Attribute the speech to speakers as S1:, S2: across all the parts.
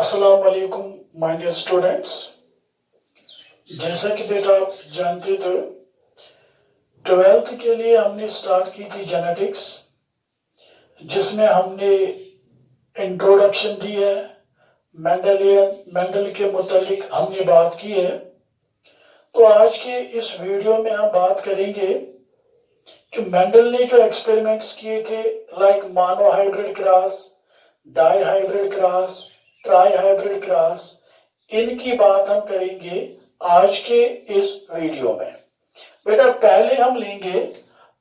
S1: अस्सलाम वालेकुम my dear students. जैसा कि बेटा आप जानते थे, 12th के लिए हमने स्टार्ट की थी जेनेटिक्स, जिसमें हमने इंट्रोडक्शन दी है। मेंडल के मुतालिक हमने बात की है। तो आज के इस वीडियो में हम बात करेंगे कि मेंडल ने जो एक्सपेरिमेंट्स किए थे, like monohybrid cross, dihybrid cross, trihybrid cross, इनकी बात हम करेंगे आज के इस वीडियो में। बेटा पहले हम लेंगे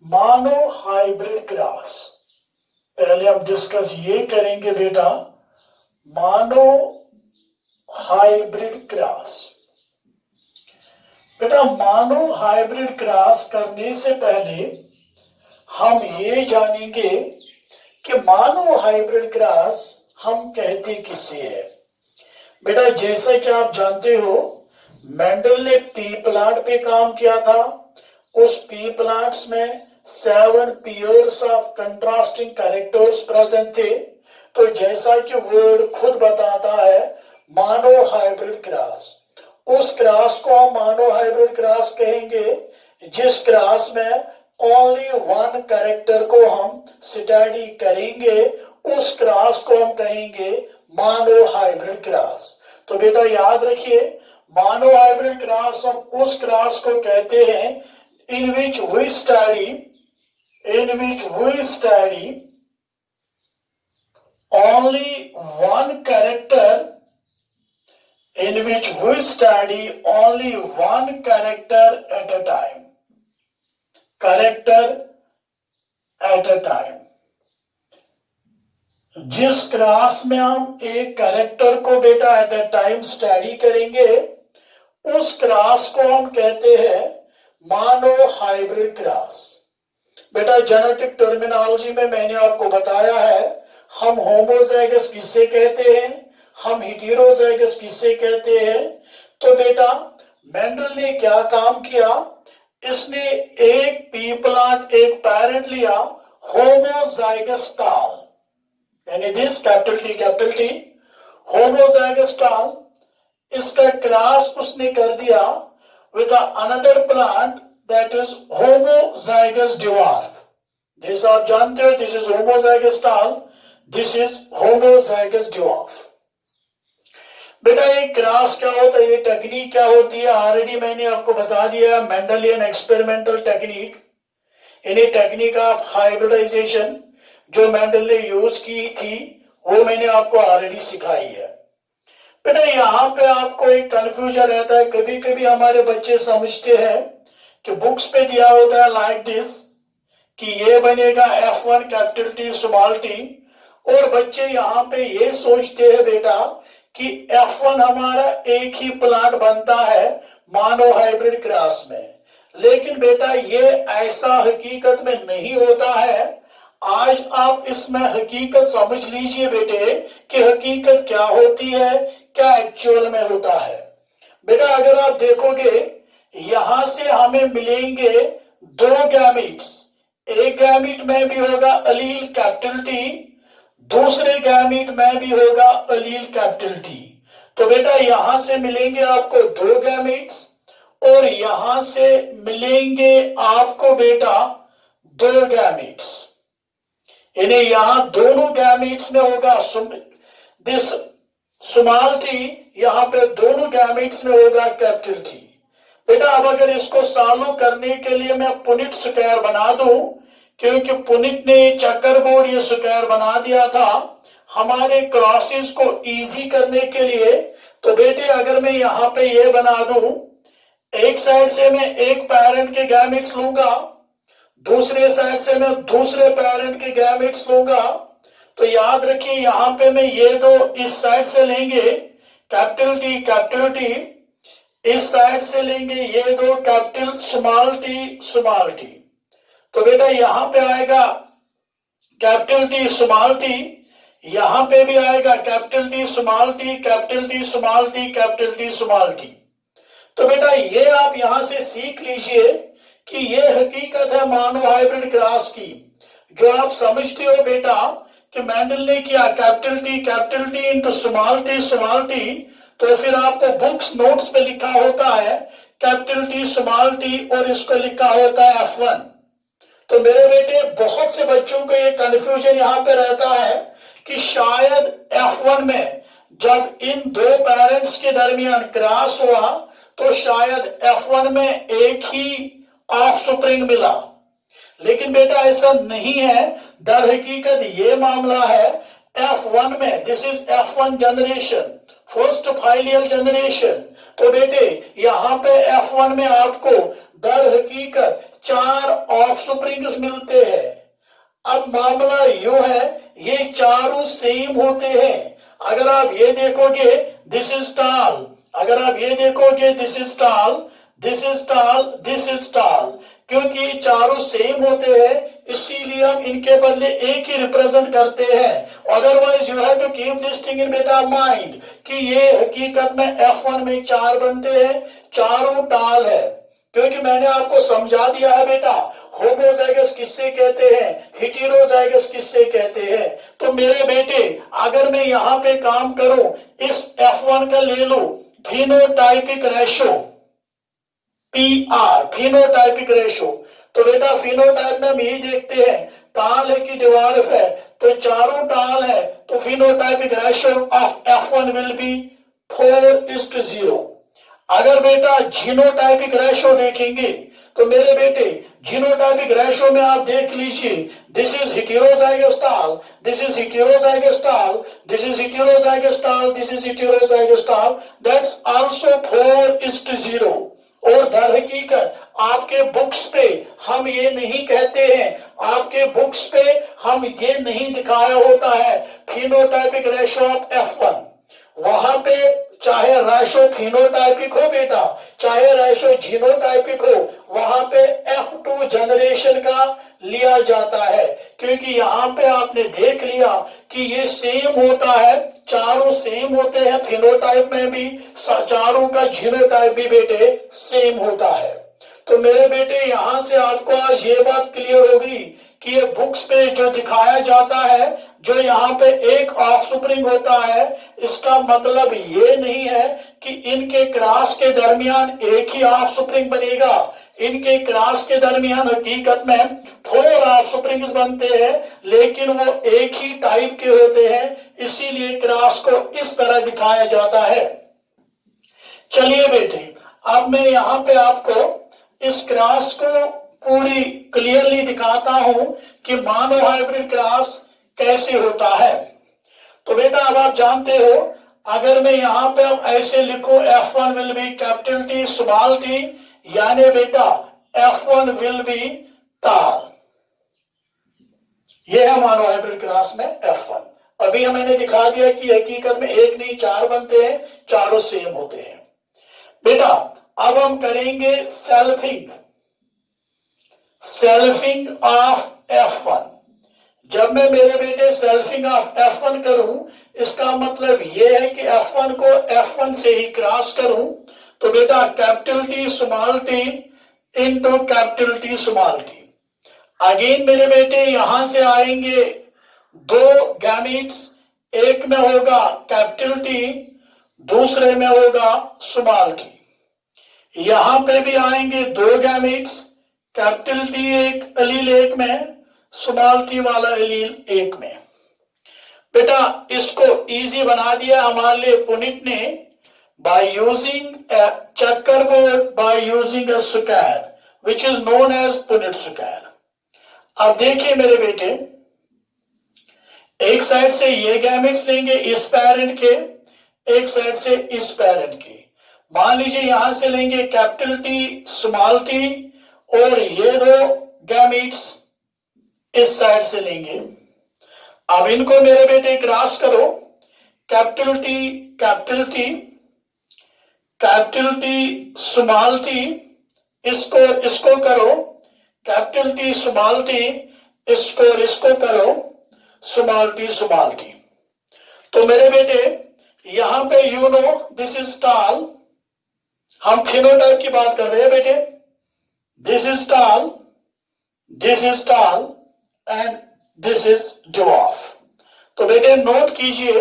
S1: मोनो हाइब्रिड क्रॉस। पहले हम डिस्कस ये करेंगे बेटा मोनो हाइब्रिड क्रॉस। बेटा मोनो हाइब्रिड क्रॉस करने से पहले हम ये जानेंगे कि मोनो हाइब्रिड क्रॉस हम कहते किससे है। बेटा जैसा कि आप जानते हो, मेंडल ने पी प्लांट पे काम किया था। उस पी प्लांट्स में 7 pairs of contrasting characters present थे। तो जैसा कि वर्ड खुद बताता है, मोनो हाइब्रिड क्रॉस, उस क्रॉस को हम मोनो हाइब्रिड क्रॉस कहेंगे जिस क्रॉस में ओनली वन कैरेक्टर को हम स्टडी करेंगे। उस क्रॉस को हम कहेंगे मोनो हाइब्रिड क्रॉस। तो बेटा याद रखिए, मोनो हाइब्रिड क्रॉस हम उस क्रॉस को कहते हैं in which we study only one character, in which we study only one character at a time. जिस क्लास में हम एक कैरेक्टर को बेटा एट अ टाइम स्टडी करेंगे, उस क्लास को हम कहते हैं मोनो हाइब्रिड क्लास। बेटा जेनेटिक टर्मिनोलॉजी में मैंने आपको बताया है, हम होमोजाइगस किससे कहते हैं, हम हेटेरोजाइगस किससे कहते हैं। तो बेटा मेंडल ने क्या काम किया, इसने एक पी प्लांट, एक पैरेंट लिया, होमोजाइगस टाल, यानी दिस कैपिटल टी होमोजाइगस टाल, इसका क्रॉस उसने कर दिया with another plant that is homozygous dwarf. जैसा आप जानते हो, दिस इज होमोजाइगस टाल, दिस इज होमोजाइगस ड्वार्फ। बेटा ये क्रॉस क्या होता है, ये टेक्निक क्या होती है, ऑलरेडी मैंने आपको बता दिया, मेंडलियन एक्सपेरिमेंटल टेक्निक। इन्हें टेक्निक ऑफ हाइब्रिडाइजेशन जो मेंडल ने यूज की थी, वो मैंने आपको ऑलरेडी सिखाई है। बेटा यहाँ पे आपको एक कंफ्यूजन रहता है, कभी कभी हमारे बच्चे समझते हैं कि बुक्स पे दिया होता है लाइक दिस कि ये बनेगा F1 capital T small T, और बच्चे यहाँ पे ये सोचते हैं बेटा कि F1 हमारा एक ही प्लांट बनता है मोनो हाइब्रिड क्रॉस में। लेकिन बेटा ये ऐसा हकीकत में नहीं होता है। आज आप इसमें हकीकत समझ लीजिए बेटे कि हकीकत क्या होती है, क्या एक्चुअल में होता है। बेटा अगर आप देखोगे, यहां से हमें मिलेंगे 2 गैमीट्स। एक गैमीट में भी होगा अलील कैपिटल टी, दूसरे गैमीट में भी होगा अलील कैपिटल टी। तो बेटा यहां से मिलेंगे आपको 2 गैमीट्स, और यहां से मिलेंगे आपको बेटा 2 गैमीट्स। यानी यहां दोनों गैमीट्स में होगा दिस स्मॉल टी, यहां पे दोनों गैमीट्स में होगा कैपिटल टी। बेटा अब अगर इसको सॉल्व करने के लिए मैं पुनिट स्क्वायर बना दूं, क्योंकि पुनिट ने चक्कर बोर्ड ये स्क्वायर बना दिया था हमारे क्रॉसेस को इजी करने के लिए। तो बेटे अगर मैं यहां पे ये बना दूं, एक साइड से मैं एक पेरेंट के गैमेट्स लूंगा, दूसरे साइड से मैं दूसरे पेरेंट के गैमेट्स लूंगा। तो याद रखिए यहां पे मैं ये 2 इस साइड से लेंगे कैपिटल टी, इस साइड से लेंगे ये 2 कैपिटल स्मॉल टी। तो बेटा यहां पे आएगा कैपिटल टी स्मॉल टी, यहां पे भी आएगा capital T small T, capital T small T, capital T small T. तो बेटा ये आप यहां से सीख लीजिए कि ये हकीकत है मोनो हाइब्रिड क्रॉस की, जो आप समझते हो बेटा कि मैंडल ने किया capital T into small T, तो फिर आपको बुक्स नोट्स पे लिखा होता है कैपिटल टी स्मॉल टी और इसको लिखा होता है F1। तो मेरे बेटे बहुत से बच्चों को ये कंफ्यूजन यहां पे रहता है कि शायद F1 में जब इन दो पेरेंट्स के दरमियान क्रॉस हुआ तो शायद F1 में एक ही ऑफस्प्रिंग मिला, लेकिन बेटा ऐसा नहीं है। दर हकीकत ये मामला है F1 में, this is F1 generation, first filial generation. तो बेटे यहां पे F1 में आपको दर हकीकत 4 ऑफस्प्रिंग्स मिलते हैं। अब मामला यूं है, ये चारों सेम होते हैं। अगर आप ये देखोगे दिस इज टॉल, अगर आप ये देखोगे this is tall, this is tall, this is tall, क्योंकि ये चारों सेम होते हैं इसीलिए हम इनके बदले एक ही रिप्रेजेंट करते हैं। Otherwise you have to keep this thing in बेटा माइंड कि ये हकीकत में F1 में 4 बनते हैं, चारों टाल है। क्योंकि मैंने आपको समझा दिया है बेटा होमोजाइगस किससे कहते हैं, हेटेरोजाइगस किससे कहते हैं। तो मेरे बेटे अगर मैं यहां पे काम करूं, इस F1 का ले लो phenotypic ratio PR, phenotypic ratio. तो बेटा फिनोटाइप में हम यही देखते हैं टाल है कि डिवार्फ है, तो चारों टाल है, तो phenotypic ratio of F1 will be 4:0। अगर बेटा जीनोटाइपिक रेशो देखेंगे तो मेरे बेटे जीनोटाइपिक रेशो में आप देख लीजिए दिस इज हेटेरोजाइगस टाल, दिस इज हेटेरोजाइगस टाल, दिस इज हेटेरोजाइगस टाल, दिस इज हेटेरोजाइगस टाल, दैट्स आल्सो 4:0। और दर हकीकत आपके बुक्स पे हम ये नहीं कहते हैं, आपके बुक्स पे हम ये नहीं दिखाया होता है फिनोटाइपिक रेशो ऑफ F1। वहां पे चाहे रेशो फिनोटाइपिक हो बेटा, चाहे रेशो जीनोटाइपिक हो, वहां पे F2 जनरेशन का लिया जाता है। क्योंकि यहां पे आपने देख लिया कि ये सेम होता है, चारों सेम होते हैं फिनोटाइप में भी, चारों का जीनोटाइप भी बेटे सेम होता है। तो मेरे बेटे यहां से आपको आज ये बात क्लियर होगी कि ये बुक्स पे जो दिखाया जाता है, जो यहाँ पे एक ऑफस्प्रिंग होता है, इसका मतलब ये नहीं है कि इनके क्रॉस के दरमियान एक ही ऑफस्प्रिंग बनेगा। इनके क्रॉस के दरमियान हकीकत में 4 ऑफस्प्रिंग्स बनते हैं, लेकिन वो एक ही टाइप के होते हैं, इसीलिए क्रॉस को इस तरह दिखाया जाता है। चलिए बेटे अब मैं यहाँ पे आपको इस क्रॉस को पूरी क्लियरली दिखाता हूं कि मानो हाइब्रिड क्रॉस कैसे होता है। तो बेटा अब आप जानते हो, अगर मैं यहां पे अब ऐसे लिखूं F1 will be capital T small t, यानी बेटा F1 विल बी टाल। यह है मानो हाइब्रिड क्रॉस में F1। अभी मैंने दिखा दिया कि हकीकत में एक नहीं 4 बनते हैं, चारों सेम होते हैं। बेटा अब हम करेंगे सेल्फिंग ऑफ F1। जब मैं मेरे बेटे सेल्फिंग ऑफ F1 करूं, इसका मतलब यह है कि F1 को F1 से ही क्रॉस करूं। तो बेटा capital T small t into capital T small t। Again मेरे बेटे यहां से आएंगे 2 गैमेट्स, एक में होगा कैपिटल T, दूसरे में होगा स्मॉल t। यहां पे भी आएंगे 2 गैमेट्स, कैपिटल T एक एलील एक में, स्मॉल t वाला एलील एक में। बेटा इसको इजी बना दिया हमारे लिए पुनित ने by using checkerboard, by using a square which is known as Punnett square. अब देखिए मेरे बेटे, एक साइड से ये गैमेट्स लेंगे इस पेरेंट के, एक साइड से इस पेरेंट के। मान लीजिए यहां से लेंगे कैपिटल T स्मॉल t और ये 2 गैमेट्स इस साइड से लेंगे। अब इनको मेरे बेटे क्रॉस करो, capital T capital T, capital T small t, इसको करो कैपिटल T स्मॉल t, इसको करो स्मॉल t स्मॉल t। तो मेरे बेटे यहां पे यू नो दिस इज टाल, हम फिनोटाइप की बात कर रहे हैं बेटे, दिस इज टाल, दिस इज टाल एंड दिस इज ड्वार्फ। तो बेटे नोट कीजिए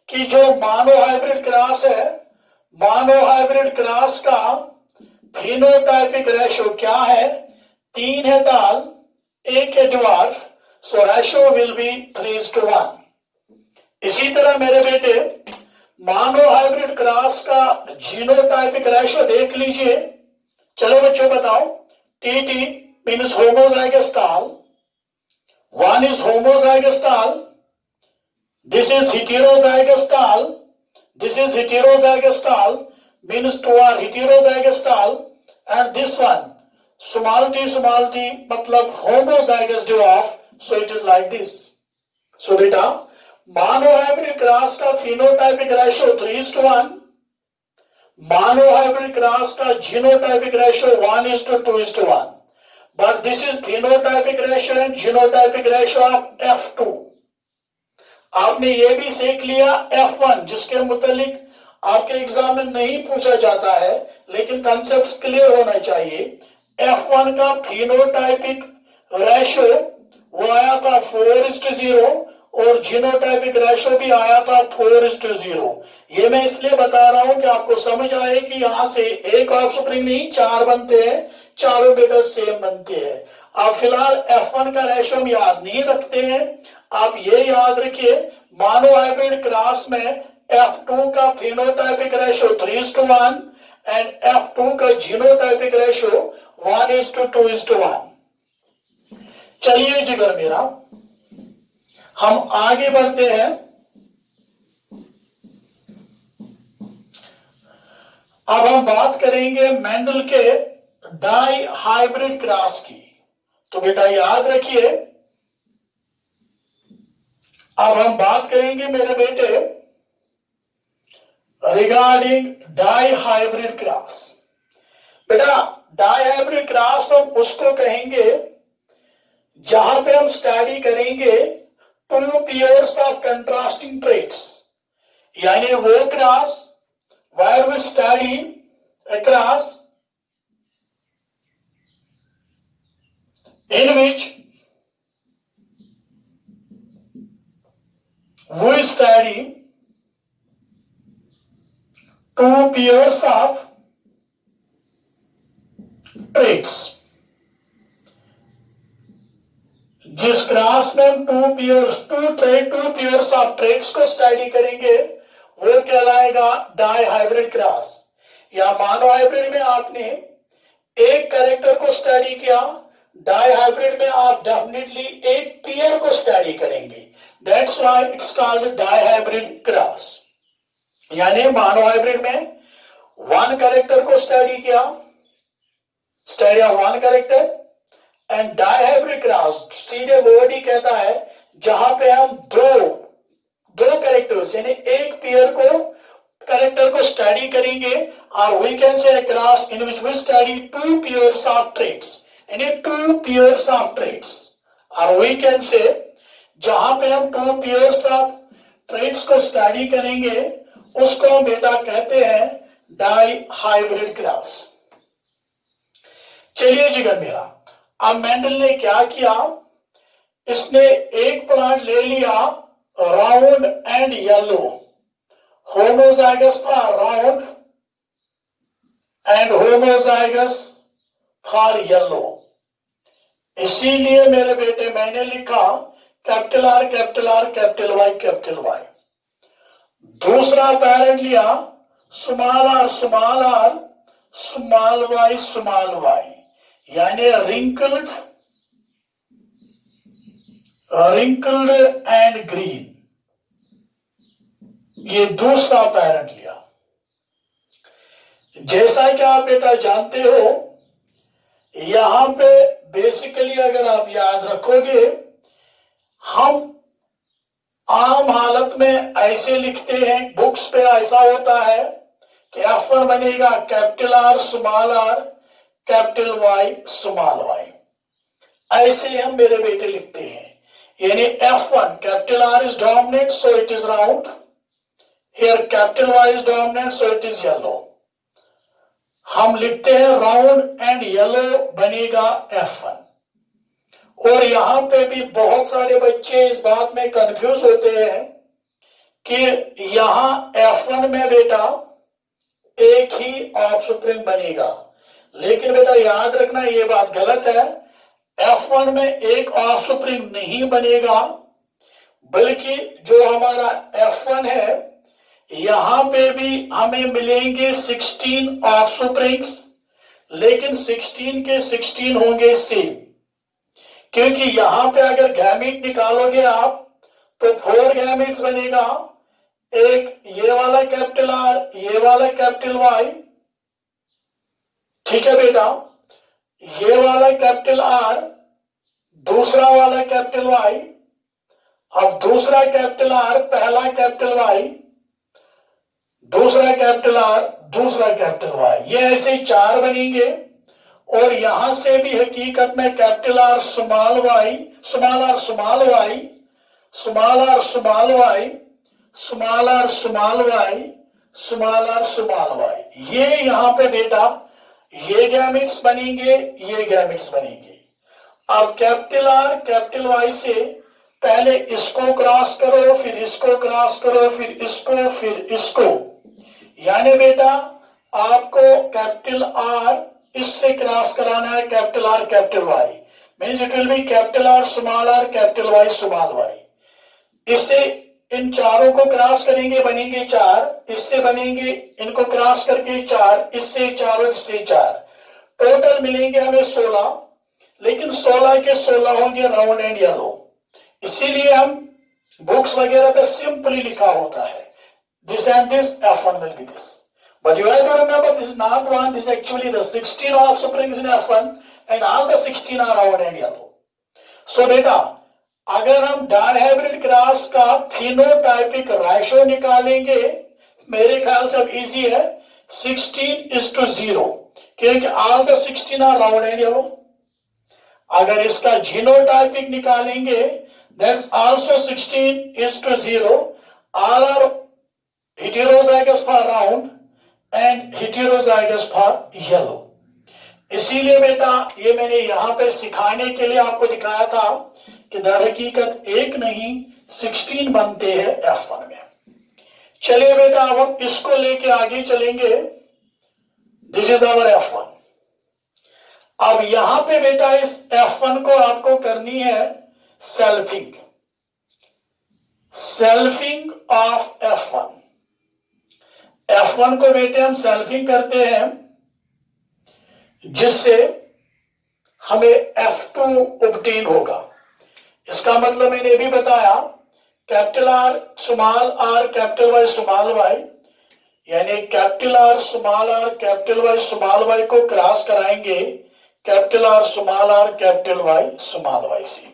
S1: कि जो मोनोहाइब्रिड क्रॉस है, मोनोहाइब्रिड क्रॉस का फिनोटाइपिक रेशो क्या है? 3 है डाल, 1 है dwarf, so ratio will be 3:1। इसी तरह मेरे बेटे मोनोहाइब्रिड क्रॉस का जीनोटाइपिक रेशो देख लीजिए। चलो बच्चों बताओ, टीटी मीन्स होमोजाइगस टाल, 1 is homozygous tall, this is heterozygous tall, this is heterozygous tall, means 2 are heterozygous tall, and this one small t मतलब homozygous dwarf, so it is like this. So बेटा monohybrid cross का phenotypic ratio 3:1, monohybrid cross का genotypic ratio 1:2:1. But this is phenotypic ratio and genotypic ratio of F2. आपने ये भी सीख लिया F1, जिसके मुतालिक आपके एग्जाम में नहीं पूछा जाता है, लेकिन कंसेप्ट्स क्लियर होना चाहिए। F1 का फिनोटाइपिक रेशो वो आया था 4:0 और जीनोटाइपिक रेशो भी आया था 4:0। ये मैं इसलिए बता रहा हूं कि आपको समझ आए कि यहां से एक ऑफस्प्रिंग नहीं 4 बनते हैं, चारों बेटा सेम बनते हैं। आप फिलहाल F1 का रेशो हम याद नहीं रखते हैं, आप ये याद रखिए मोनोहाइब्रिड क्रॉस में F2 का फिनोटाइपिक रेशो 3:1 एंड F2 का जीनोटाइपिक रेशो 1:2:1। चलिए जिगर मेरा, हम आगे बढ़ते हैं। अब हम बात करेंगे मेंडल के डाई हाइब्रिड क्रॉस की। तो बेटा याद रखिए, अब हम बात करेंगे मेरे बेटे रिगार्डिंग डाई हाइब्रिड क्रॉस। बेटा डाई हाइब्रिड क्रॉस हम उसको कहेंगे जहां पे हम स्टडी करेंगे 2 pairs of contrasting traits, यानी वो cross where we study a cross in which we study 2 pairs of traits। जिस क्लास में हम 2 पेयर्स ऑफ ट्रेट्स को स्टडी करेंगे वो कहलाएगा डाई हाइब्रिड क्रॉस। या मोनोहाइब्रिड में आपने एक कैरेक्टर को स्टडी किया, डाई हाइब्रिड में आप डेफिनेटली एक पेयर को स्टडी करेंगे, that's why it's called dihybrid cross. यानी मोनोहाइब्रिड में 1 कैरेक्टर को स्टडी किया, study of 1 character, and dihybrid cross सीधे वर्ड ही कहता है जहां पे हम दो कैरेक्टर्स यानी एक पेयर को कैरेक्टर को स्टडी करेंगे, और we can say cross in which we study 2 pairs of traits, यानी 2 पेयर्स ऑफ ट्रेट्स। और वी कैन से जहां पे हम 2 पेयर्स ऑफ ट्रेट्स को स्टडी करेंगे उसको हम बेटा कहते हैं डाई हाइब्रिड क्रॉस। चलिए जिगर मेरा, अब मेंडल ने क्या किया, इसने एक प्लांट ले लिया round and yellow, homozygous for round and homozygous for yellow. इसीलिए मेरे बेटे मैंने लिखा capital R capital R capital Y capital Y. दूसरा पैरेंट लिया small R small R small Y, यानी रिंकल्ड एंड ग्रीन, ये दूसरा पैरेंट लिया। जैसा कि आप बेटा जानते हो, यहां पे बेसिकली अगर आप याद रखोगे, हम आम हालत में ऐसे लिखते हैं, बुक्स पे ऐसा होता है कि F1 बनेगा capital R small R capital Y small Y, ऐसे हम मेरे बेटे लिखते हैं। यानी F1 capital R is dominant so it is round, here capital Y is dominant so it is yellow. हम लिखते हैं राउंड एंड येलो बनेगा F1। और यहां पे भी बहुत सारे बच्चे इस बात में कंफ्यूज होते हैं कि यहां F1 में बेटा एक ही ऑफस्प्रिंग बनेगा, लेकिन बेटा याद रखना ये बात गलत है। F1 में एक ऑफस्प्रिंग नहीं बनेगा, बल्कि जो हमारा F1 है यहां पे भी हमें मिलेंगे 16 ऑफस्प्रिंग्स, लेकिन 16 के 16 होंगे सेम, क्योंकि यहां पे अगर गैमेट निकालोगे आप तो 4 गैमेट्स बनेगा, एक ये वाला कैपिटल आर, ये वाला कैपिटल वाई, ठीक है बेटा, ये वाला कैपिटल आर, दूसरा वाला कैपिटल वाई, अब दूसरा कैपिटल आर, पहला कैपिटल वाई, दूसरा कैपिटल आर, दूसरा कैपिटल वाई, ये ऐसे 4 बनेंगे। और यहां से भी हकीकत में capital R small Y, small R small Y, small R small Y, small R small Y, small R small Y, ये यहां पे बेटा ये गैमेट्स बनेंगे, ये गैमेट्स बनेंगे। अब कैपिटल आर कैपिटल वाई से पहले इसको क्रॉस करो, फिर इसको क्रॉस करो, फिर इसको, फिर इसको, यानी बेटा आपको कैपिटल आर इससे क्रॉस कराना है, capital R capital Y, means it will be capital R small R capital Y small Y. इससे इन चारों को क्रॉस करेंगे, बनेंगे 4, इससे बनेंगे, इनको क्रॉस करके 4, इससे 4 और इससे 4, टोटल मिलेंगे हमें 16, लेकिन 16 के 16 होंगे राउंड एंड येलो, इसीलिए हम बुक्स वगैरह पे सिंपली लिखा होता है this and this, F1 will be this. But you have to remember this is not 1, this is actually the 16 offsprings in F1 and all the 16 are round and yellow. So बेटा अगर हम dihybrid cross का phenotypic ratio निकालेंगे, मेरे ख्याल से अब easy है, 16:0, क्योंकि all the 16 are round and yellow. अगर इसका जीनोटाइपिक निकालेंगे that's also 16:0, all are heterozygous for round and heterozygous for yellow. इसीलिए बेटा ये मैंने यहां पे सिखाने के लिए आपको दिखाया था कि दर हकीकत एक नहीं 16 बनते हैं F1 में। चलिए बेटा अब हम इसको लेके आगे चलेंगे, दिस इज आवर F1। अब यहां पे बेटा इस F1 को आपको करनी है selfing, selfing of F1। F1 को बेटे हम सेल्फिंग करते हैं जिससे हमें F2 ऑब्टेन होगा। इसका मतलब मैंने भी बताया, capital R small R capital Y small Y, यानी capital R small R capital Y small Y को क्रॉस कराएंगे capital R small R capital Y small Y से,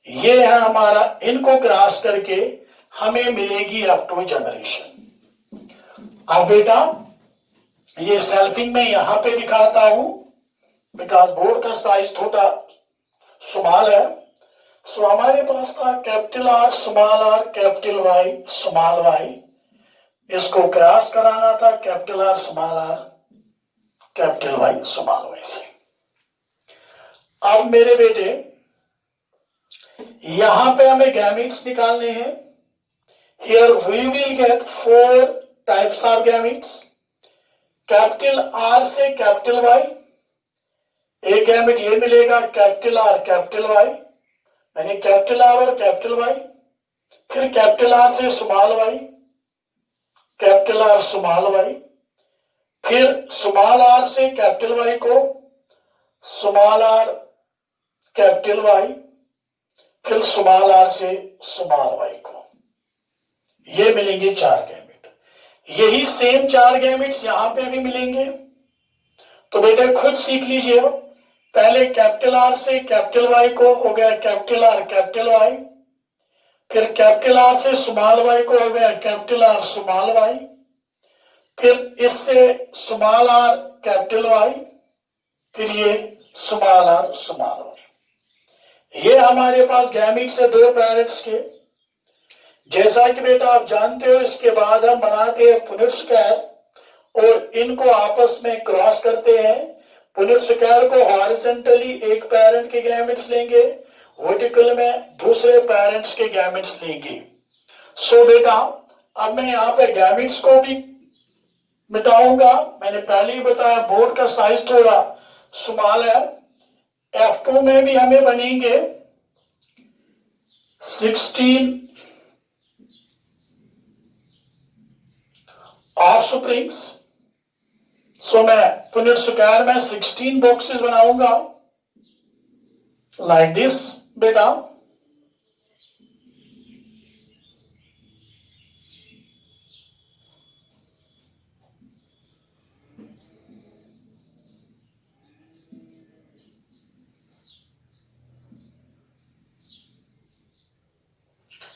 S1: ये है हमारा, इनको क्रॉस करके हमें मिलेगी F2 जनरेशन। अब बेटा ये सेल्फिंग में यहां पे दिखाता हूं बिकॉज बोर्ड का साइज थोड़ा स्मॉल है। सो हमारे पास था capital R small R capital Y small Y, इसको क्रॉस कराना था capital R small R capital Y small Y से। अब मेरे बेटे यहां पे हमें गैमेट्स निकालने हैं। Here we will get 4 types of gametes, capital R से कैपिटल वाई, एक गैमेट ये मिलेगा कैपिटल आर कैपिटल वाई, यानी कैपिटल आर और कैपिटल वाई, फिर कैपिटल आर से small Y, capital R small Y, फिर स्मॉल आर से कैपिटल वाई को स्मॉल आर कैपिटल वाई, फिर स्मॉल आर से स्मॉल वाई को, ये मिलेंगे 4 गैमेट। यही सेम 4 गैमेट्स यहां पे भी मिलेंगे। तो बेटे खुद सीख लीजिए, पहले कैपिटल आर से कैपिटल वाई को हो गया कैपिटल आर कैपिटल वाई, फिर कैपिटल आर से स्मॉल वाई को हो गया कैपिटल आर स्मॉल वाई, फिर इससे स्मॉल आर कैपिटल वाई, फिर ये स्मॉल आर स्मॉल वाई। ये हमारे पास गैमेट्स है 2 पेरेंट्स के। जैसा कि बेटा आप जानते हो, इसके बाद हम बनाते हैं पुनर्स्क्वायर और इनको आपस में क्रॉस करते हैं, पुनित स्क्वायर को हॉरिजॉन्टली एक पेरेंट के गैमेट्स लेंगे, वर्टिकल में दूसरे पेरेंट्स के गैमेट्स लेंगे। सो बेटा अब मैं यहाँ पे गैमेट्स को भी मिटाऊंगा। मैंने पहले ही बताया बोर्ड का साइज थोड़ा स्मॉल है। F2 में भी हमें बनेंगे 16 ऑफ स्प्रिंग्स। सो मैं पुनिट स्क्वायर में 16 बॉक्सेस बनाऊंगा लाइक दिस बेटा।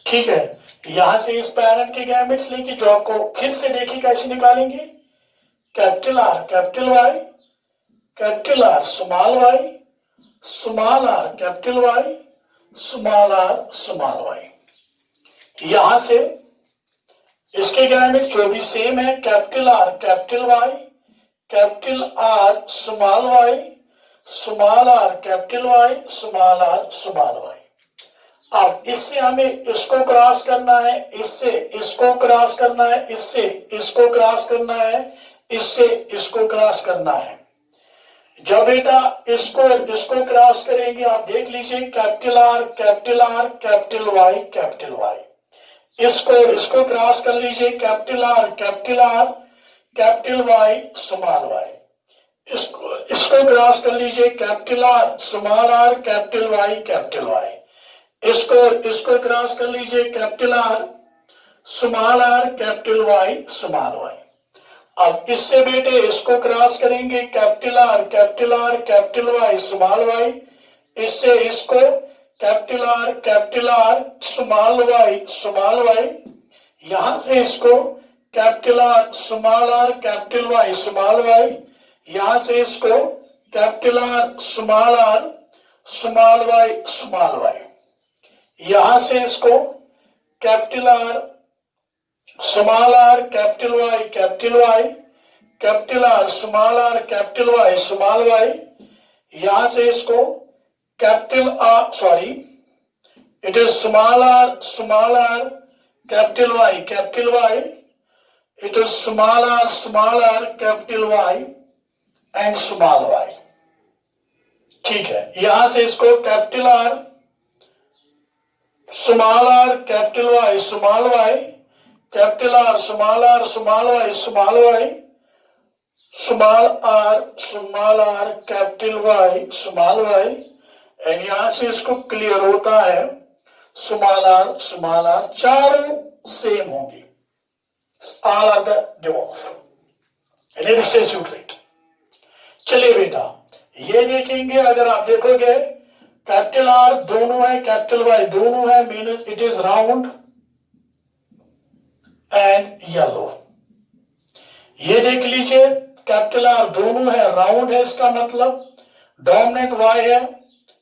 S1: ठीक है, यहां से इस पेरेंट के गैमेट्स लेके जो आपको फिर से देखिए कैसे निकालेंगे। Capital R capital Y, capital R small Y, small R capital Y, small R small Y. यहां से इसके गैमेट जो भी सेम है, capital R capital Y, capital R small Y, small R capital Y, small R small Y. अब इससे हमें इसको क्रॉस करना है, इससे इसको क्रॉस करना है, इससे इसको क्रॉस करना है, इससे इसको क्रॉस करना है। जब बेटा इसको क्रॉस करेंगे आप देख लीजिए capital R capital R capital Y capital Y. इसको क्रॉस कर लीजिए capital R capital Y small Y. इसको क्रॉस कर लीजिए capital R small R capital Y capital Y. इसको क्रॉस कर लीजिए capital R small R capital Y small Y. अब इससे बेटे इसको क्रॉस करेंगे capital R capital Y small Y. इससे इसको कैपिटल आर स्मॉल वाई। यहां से इसको capital R capital Y small Y. यहां से इसको कैपिटल आर स्मॉल वाई। यहां से इसको capital R capital Y capital R capital Y small Y. यहां से इसको capital R it is small R capital Y it is small R capital Y and small Y. ठीक है, यहां से इसको capital R capital Y small Y, capital R small Y small Y, small R capital Y small Y. And यहां से इसको clear होता है स्मॉल आर चारों सेम होंगे। All are the devolve in recessive trait. चलिए बेटा ये देखेंगे, अगर आप देखोगे कैपिटल आर दोनों है कैपिटल वाई दोनों है, means it is round and yellow. ये देख लीजिए कैपिटल आर दोनों है राउंड है, इसका मतलब डोमिनेंट वाई है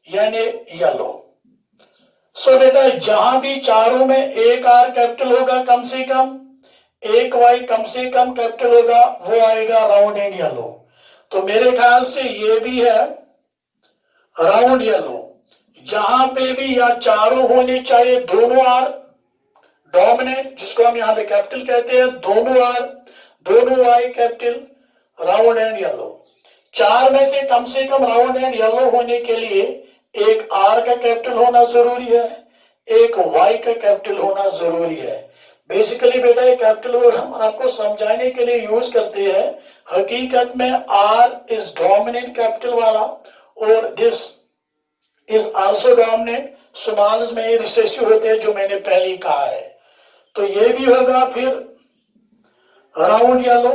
S1: यानी येलो। सो बेटा जहां भी चारों में एक आर कैपिटल होगा कम से कम, एक वाई कम से कम कैपिटल होगा, वो आएगा राउंड एंड येलो। तो मेरे ख्याल से ये भी है राउंड येलो। जहां पे भी या चारों होने चाहिए दोनों आर डोमिनेंट, जिसको हम यहां पे कैपिटल कहते हैं, दोनों आर दोनों Y capital, round and yellow. चार में से कम राउंड एंड येलो होने के लिए एक आर का कैपिटल होना जरूरी है, एक वाई का कैपिटल होना जरूरी है। बेसिकली बेटा ये कैपिटल वर्ड हम आपको समझाने के लिए यूज करते हैं। हकीकत में आर इज डोमिनेंट कैपिटल वाला और this is also dominant. Smalls में रिसेसिव होते हैं जो मैंने पहले ही कहा है। तो ये भी होगा फिर राउंड येलो।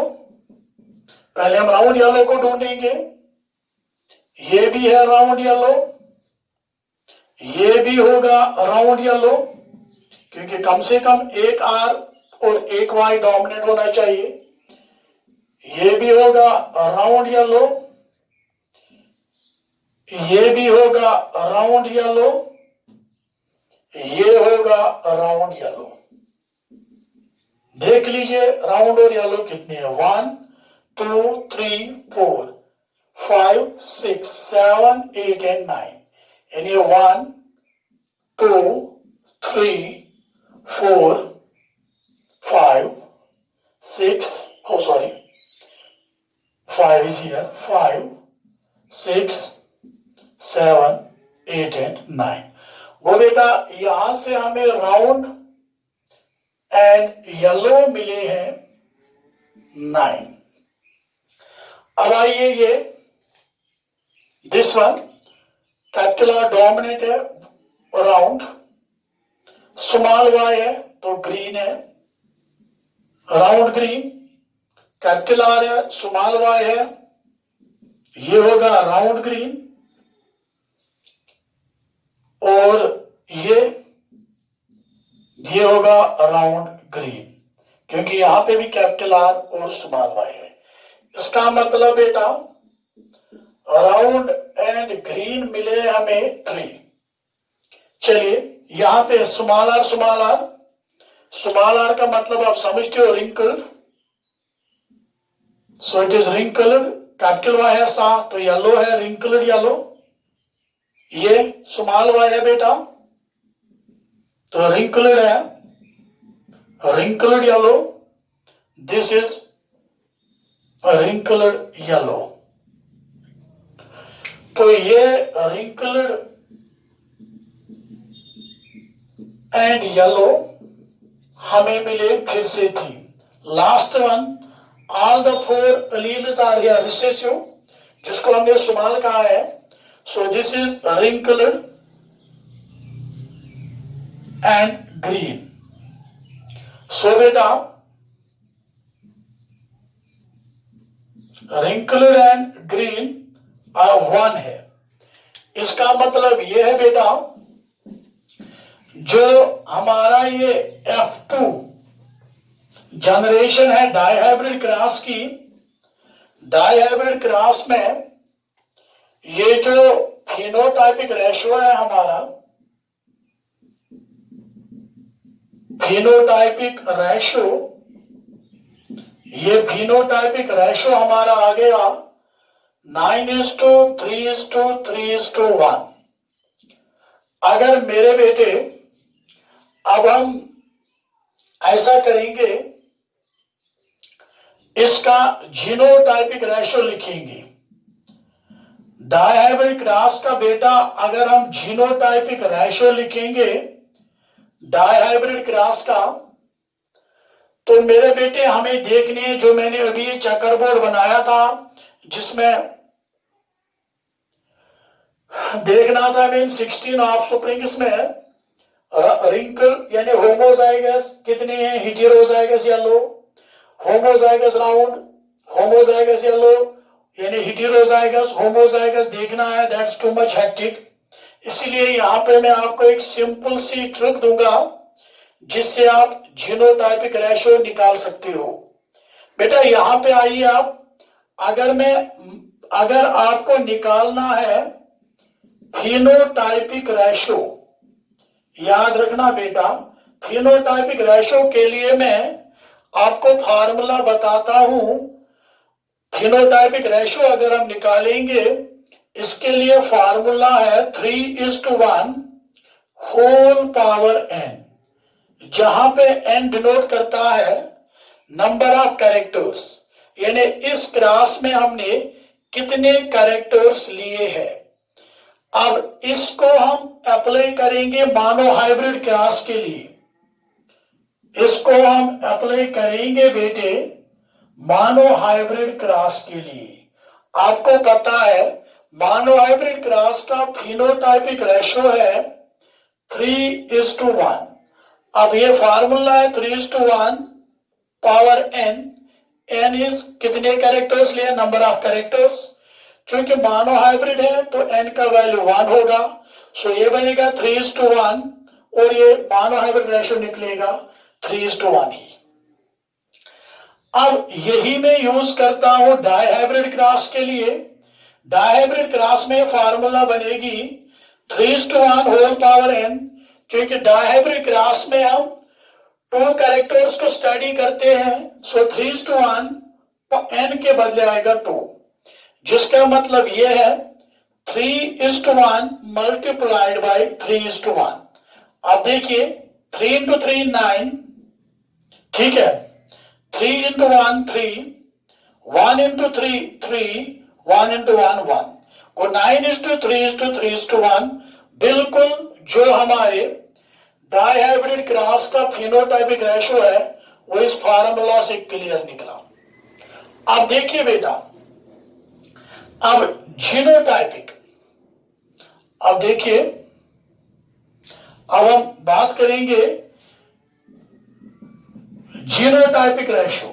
S1: पहले हम राउंड येलो को ढूंढेंगे। ये भी है राउंड येलो, ये भी होगा राउंड येलो, क्योंकि कम से कम एक आर और एक वाई डोमिनेंट होना चाहिए। ये भी होगा राउंड येलो, ये भी होगा राउंड येलो, ये होगा राउंड येलो। देख लीजिए राउंड और येलो कितने हैं, 1 2 3 4 5, 6, 7, 8 and 9. And ये 1, 2, 3, 4, 5, 6, 5 is here, 5, 6, 7, 8 and 9. वो बेटा यहां से हमें राउंड एंड येलो मिले हैं 9. अब आइए ये this one capital R dominate है, राउंड, स्मॉल वाई है तो ग्रीन है, राउंड ग्रीन, कैपिटल आर है, स्मॉल वाई है, ये होगा राउंड ग्रीन, और ये होगा राउंड ग्रीन, क्योंकि यहां पे भी कैपिटल आर और स्मॉल वाई है. इसका मतलब बेटा राउंड एंड ग्रीन मिले हमें 3. चलिए यहां पे स्मॉल आर का मतलब आप समझते हो, wrinkled, so it is wrinkled. Capital Y है सा तो येलो है, रिंकल्ड येलो. ये स्मॉल वाई है बेटा तो रिंकल्ड है, wrinkled yellow. This is wrinkled yellow. तो ये रिंकल्ड एंड येलो हमें मिले फिर से 3. Last one, all the 4 alleles are here recessive, जिसको हमने स्मॉल कहा है. So this is wrinkled and green. So बेटा रिंकल्ड एंड ग्रीन 1 है. इसका मतलब यह है बेटा जो हमारा ये F2 जनरेशन है डाइहाइब्रिड क्रॉस की, डाइहाइब्रिड क्रॉस में ये जो फिनोटाइपिक रेशो है हमारा, फिनोटाइपिक रेशो, ये फिनोटाइपिक रेशो हमारा आ गया 9:3:3:3:1. अगर मेरे बेटे अब हम ऐसा करेंगे, इसका जीनोटाइपिक रेशो लिखेंगे. डाइहाइब्रिड क्रॉस का बेटा अगर हम जीनोटाइपिक रेशो लिखेंगे डाइहाइब्रिड क्रॉस का, तो मेरे बेटे हमें देखने, जो मैंने अभी चेकरबोर्ड बनाया था जिसमें देखना था मैं 16 ऑफस्प्रिंग्स में रिंकल यानी होमोजाइगस कितने हैं, heterozygous yellow, homozygous round, homozygous yellow यानी हेटेरोजाइगस, होमोजाइगस देखना है. That's too much hectic. इसलिए यहां पे मैं आपको एक सिंपल सी ट्रिक दूंगा जिससे आप जीनोटाइपिक रेशो निकाल सकते हो. बेटा यहां पे आइए आप, अगर आपको निकालना है फिनोटाइपिक रेशो, याद रखना बेटा, फिनोटाइपिक रेशो के लिए मैं आपको फार्मूला बताता हूं. फिनोटाइपिक रेशो अगर हम निकालेंगे, इसके लिए फार्मूला है 3:1 होल पावर n, जहां पे n डिनोट करता है नंबर ऑफ कैरेक्टर्स, यानी इस क्लास में हमने कितने कैरेक्टर्स लिए हैं. अब इसको हम अप्लाई करेंगे मानो हाइब्रिड क्लास के लिए. इसको हम अप्लाई करेंगे बेटे मानो हाइब्रिड क्लास के लिए. आपको पता है मानो हाइब्रिड क्लास का फिनोटाइपिक रेशो है 3:1. अब ये फार्मूला है 3:1 पावर n. n इज कितने कैरेक्टर्स लिए, नंबर ऑफ कैरेक्टर्स. चूंकि मानो हाइब्रिड है तो n का वैल्यू 1 होगा. सो ये बनेगा 3:1 और ये मानो हाइब्रिड रेशो निकलेगा 3:1 ही. अब यही मैं यूज करता हूं डाइहाइब्रिड क्रॉस के लिए. डाइहाइब्रिड क्रॉस में फार्मूला बनेगी 3:1 होल पावर n, क्योंकि डाइहाइब्रिड क्रॉस में हम 2 कैरेक्टर्स को स्टडी करते हैं. सो 3:1 n के बदले आएगा 2. जिसका मतलब ये है 3:1 मल्टीप्लाइड बाई 3:1। अब देखिए 3 इंटू 3 9, ठीक है, 3 इंटू 1 3, 1 इंटू 3 3, 1 इंटू 1 1, वो 9:3:3:1 बिल्कुल जो हमारे डाइहाइब्रिड क्रॉस का फिनोटाइपिक रेशो है वो इस फार्मूला से क्लियर निकला। अब देखिए बेटा, अब जीनोटाइपिक, अब देखिए, अब हम बात करेंगे जीनोटाइपिक रेशो।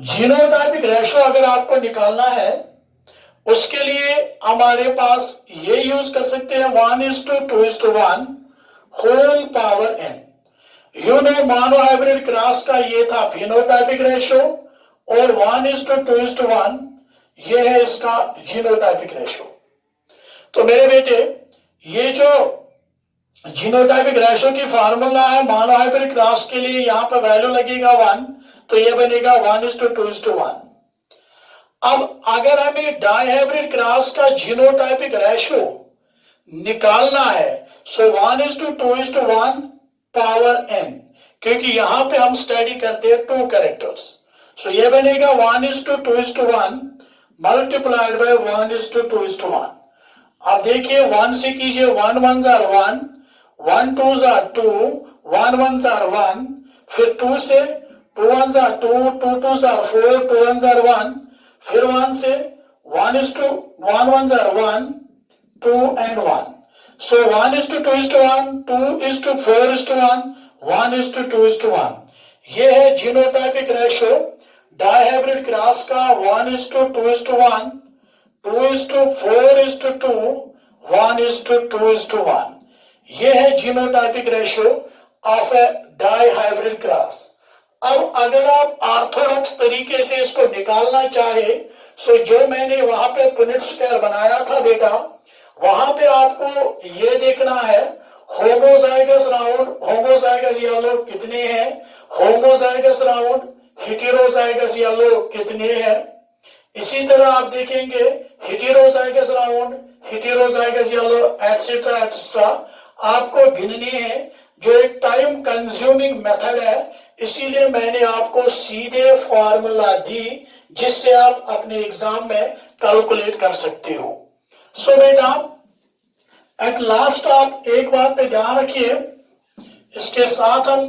S1: जीनोटाइपिक रेशो अगर आपको निकालना है उसके लिए हमारे पास ये यूज कर सकते हैं 1:2:1 whole power n। You know monohybrid cross का ये था फिनोटाइपिक रेशो और 1:2:1 ये है इसका जीनोटाइपिक रेशो। तो मेरे बेटे ये जो जीनोटाइपिक रेशो की फार्मूला है मोनोहाइब्रिड क्रॉस के लिए, यहां पर वैल्यू लगेगा 1, तो ये बनेगा 1:2:1। अब अगर हमें डाइहाइब्रिड क्रॉस का जीनोटाइपिक रेशो निकालना है सो 1:2:1 पावर n, क्योंकि यहां पे हम स्टडी करते हैं 2 कैरेक्टर्स, सो ये बनेगा 1:2:1 मल्टीप्लाइड बाय 1:2:1। अब देखिए 1 से कीजिए 1 1s are 1, 1 2s are 2, 1 1s are 1, फिर 2 से 2 1s are 2, 2 2s are 4, 2 1s are 1, फिर 1 से 1 1s are 1, 2 and 1, so 1:2:1, 2:4:1, 1:2:1। ये है जीनोटाइपिक रेशो डाइहाइब्रिड क्रॉस का 1:2:1, 2:4:2, 1:2:1। ये है genotypic ratio of A dihybrid cross. अब अगर आप ऑर्थोडॉक्स तरीके से इसको निकालना चाहे सो जो मैंने वहां पे पुनेट स्क्वायर बनाया था बेटा, वहां पे आपको ये देखना है होमोजाइगस राउंड, होमोजाइगस येलो कितने हैं, होमोजाइगस राउंड, हेटेरोजाइगस येलो कितने हैं। इसी तरह आप देखेंगे heterozygous round, heterozygous yellow etcetera etcetera आपको गिननी है, जो एक टाइम कंज्यूमिंग मेथड है। इसीलिए मैंने आपको सीधे फॉर्मूला दी जिससे आप अपने एग्जाम में कैलकुलेट कर सकते हो। सो बेटा एट लास्ट आप एक बात पे ध्यान रखिए, इसके साथ हम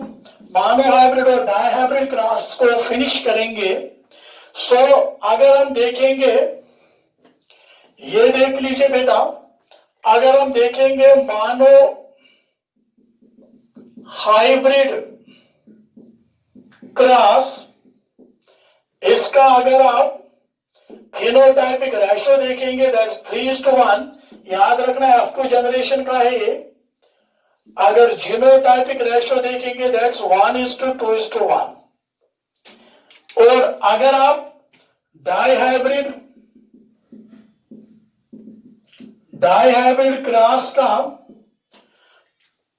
S1: मोनोहाइब्रिड और डाइहाइब्रिड क्रॉस को फिनिश करेंगे। सो अगर हम देखेंगे, ये देख लीजिए बेटा, अगर हम देखेंगे मोनो हाइब्रिड क्रॉस, इसका अगर आप फिनोटाइपिक रेशो देखेंगे दैट्स 3:1, याद रखना है F2 जनरेशन का है ये। अगर जीनोटाइपिक रेशो देखेंगे दैट्स 1:2:1। और अगर आप डाइहाइब्रिड क्रॉस का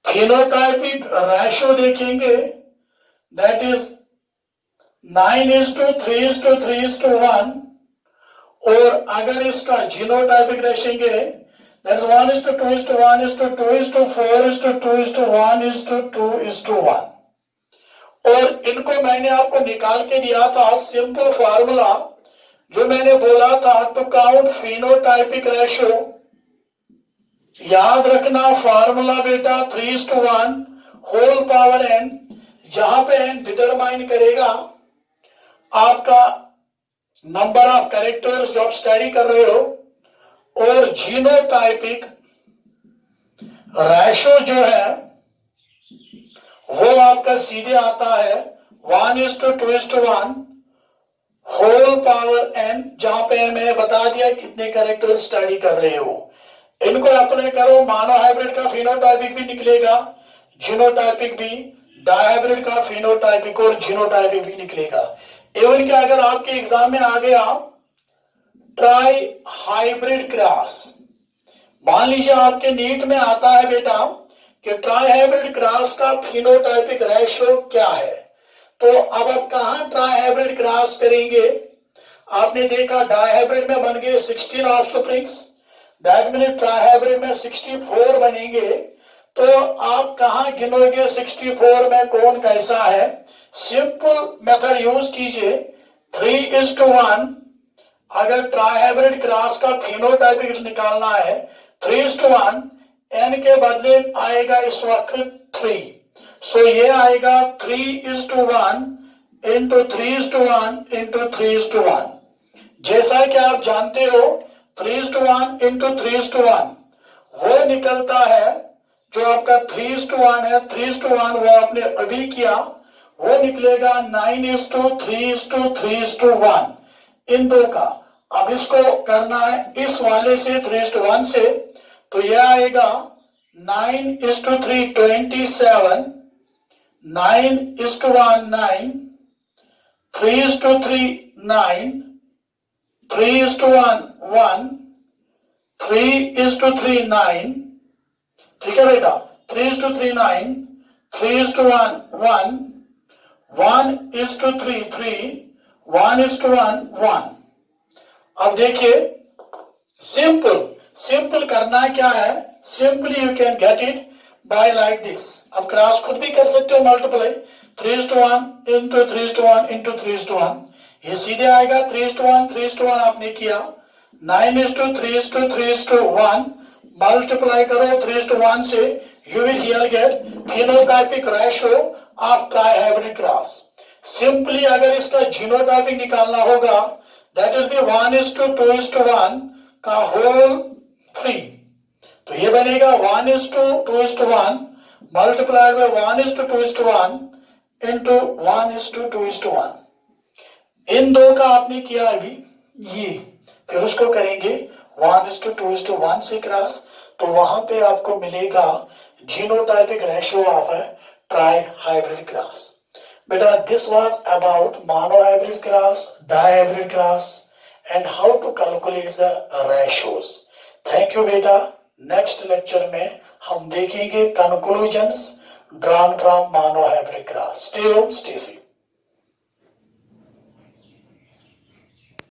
S1: फिनोटाइपिक रेशो देखेंगे दैट इज 9:3:3:1। और अगर इसका जीनोटाइपिक रेशेंगे दैट्स 1:2:1:2:4:2:1:2:1। और इनको मैंने आपको निकाल के दिया था सिंपल फार्मूला, जो मैंने बोला था टू काउंट फिनोटाइपिक रेशो। याद रखना फार्मूला बेटा 3:1 होल पावर n, जहां पे n डिटरमाइन करेगा आपका नंबर ऑफ कैरेक्टर्स जो आप स्टडी कर रहे हो। और जीनोटाइपिक रेशो जो है वो आपका सीधे आता है 1:2:1 होल पावर n, जहां पे मैंने बता दिया कितने कैरेक्टर स्टडी कर रहे हो। इनको अप्लाई करो, मोनोहाइब्रिड का फिनोटाइपिक भी निकलेगा, जीनोटाइपिक भी, डाइहाइब्रिड का फिनोटाइपिक और जीनोटाइपिक भी निकलेगा। इवन कि अगर आपके एग्जाम में आ गया ट्राई हाइब्रिड क्रॉस, मान लीजिए आपके नीट में आता है बेटा कि ट्राई हाइब्रिड क्रॉस का फिनोटाइपिक रेशो क्या है, तो अब आप कहां ट्राई हाइब्रिड क्रॉस करेंगे, आपने देखा डायहाइब्रिड में बन गए 16 ऑफस्प्रिंग्स, दैट मीन ट्राइहाइब्रिड में 64 बनेंगे। तो आप कहां गिनोगे 64 में कौन कैसा है? सिंपल मेथड यूज कीजिए, 3:1। अगर ट्राइहाइब्रिड क्रॉस का फिनोटाइपिक निकालना है 3:1, एन के बदले आएगा इस वक्त 3, सो ये आएगा 3:1 इंटू 3:1 इंटू 3:1। जैसा कि आप जानते हो 3:1 इंटू 3:1 वो निकलता है, जो आपका 3:1 है, 3:1 वो आपने अभी किया, वो निकलेगा 9:3:3:1 इन दो का। अब इसको करना है इस वाले से 3:1 से, तो यह आएगा 9:3 27, 9:1 9, 3:3 9, 3:1 1, 3:3 9, ठीक है बेटा, 3:3 9, 3:1 1, 1:3 3, 1:1 1। अब देखिए सिंपल करना क्या है, simply you can get it by like this. अब क्रॉस खुद भी कर सकते हो, मल्टीप्लाई 3:1 इंटू 3:1 इंटू 3:1, ये सीधे आएगा 3:1 3:1 आपने किया, 9:3:3:1 मल्टीप्लाई करो 3:1 से, you will here get phenotypic ratio of trihybrid cross. Simply अगर इसका जीनोटाइपिक निकालना होगा, that will be 1:2:1 का होल 3, तो ये बनेगा 1:2:1 मल्टीप्लाई बाय 1:2:1 इंटू 1:2:1। इन दो का आपने किया अभी ये, फिर उसको करेंगे 1:2:1 से क्रॉस, तो वहां पे आपको मिलेगा genotypic ratio of trihybrid cross. Beta, this was about monohybrid cross, dihybrid cross, and how to calculate the ratios. Thank you, beta. Next lecture में हम देखेंगे conclusions drawn from monohybrid cross. Stay home, stay safe.